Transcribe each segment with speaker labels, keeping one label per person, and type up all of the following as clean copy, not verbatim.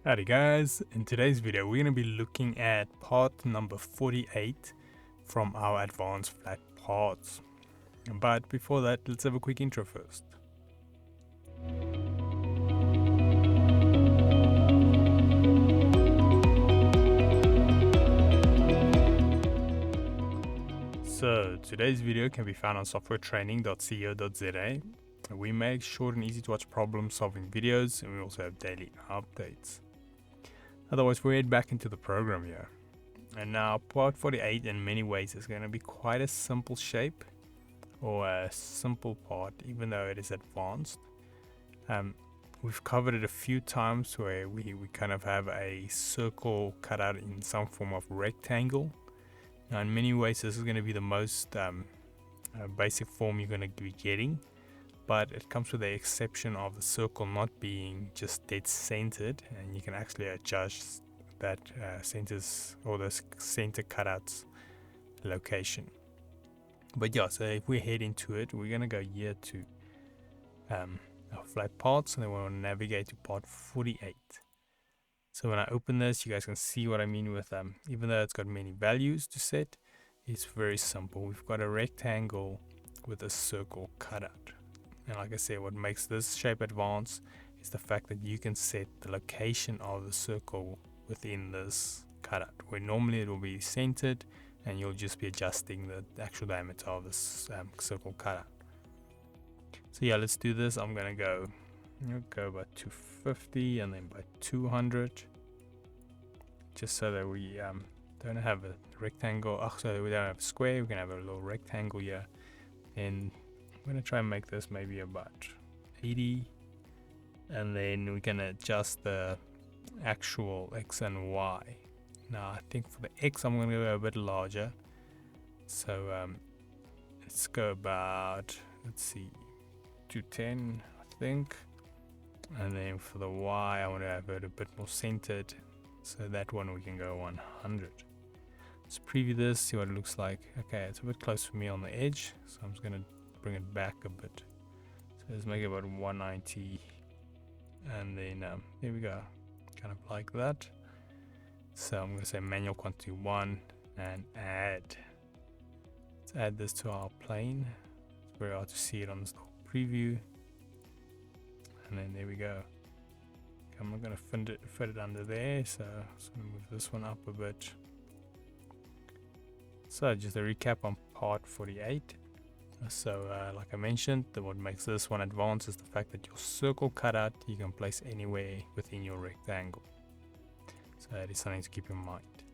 Speaker 1: Howdy guys, in today's video we're going to be looking at part number 48 from our advanced flat parts. But before that, let's have a quick intro first. So today's video can be found on softwaretraining.co.za. We make short and easy to watch problem solving videos, and we also have daily updates. Otherwise, we head back into the program here. And now part 48 in many ways is going to be quite a simple shape, or a simple part, even though it is advanced. We've covered it a few times where we kind of have a circle cut out in some form of rectangle. Now in many ways this is going to be the most basic form you're going to be getting, but it comes with the exception of the circle not being just dead centered, and you can actually adjust that centers or the center cutouts location. But yeah, so if we head into it, we're going to go here to our flat parts, and then we'll navigate to part 48. So when I open this, you guys can see what I mean with even though it's got many values to set, it's very simple. We've got a rectangle with a circle cutout. And like I said, what makes this shape advanced is the fact that you can set the location of the circle within this cutout, where normally it will be centered and you'll just be adjusting the actual diameter of this circle cutout. So yeah, let's do this. I'm going to go by 250 and then by 200, just so that we don't have a rectangle. So that we don't have a square, we can have a little rectangle here. And I'm going to try and make this maybe about 80, and then we can adjust the actual X and Y. Now I think for the X I'm going to go a bit larger, so let's go about, let's see, 210 I think. And then for the Y I want to have it a bit more centered, so that one we can go 100. Let's preview this, see what it looks like. Okay, it's a bit close for me on the edge, so I'm just going to bring it back a bit. So let's make it about 190, and then there we go, kind of like that. So I'm going to say manual quantity 1 and add. Let's add this to our plane. It's very hard to see it on this preview. And then there we go. Okay, I'm not going to fit it under there, so I'm just going to move this one up a bit. So just a recap on part 48. So like I mentioned, what makes this one advanced is the fact that your circle cutout you can place anywhere within your rectangle. So that is something to keep in mind.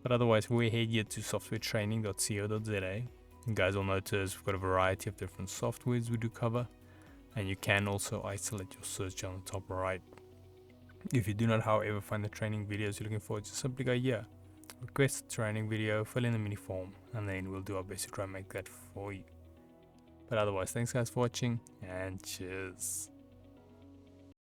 Speaker 1: But otherwise, we head here to softwaretraining.co.za. You guys will notice we've got a variety of different softwares we do cover, and you can also isolate your search on the top right. If you do not, however, find the training videos you're looking for, just simply go here, request training video, fill in the mini form, and then we'll do our best to try and make that for you. But otherwise, thanks guys for watching, and cheers.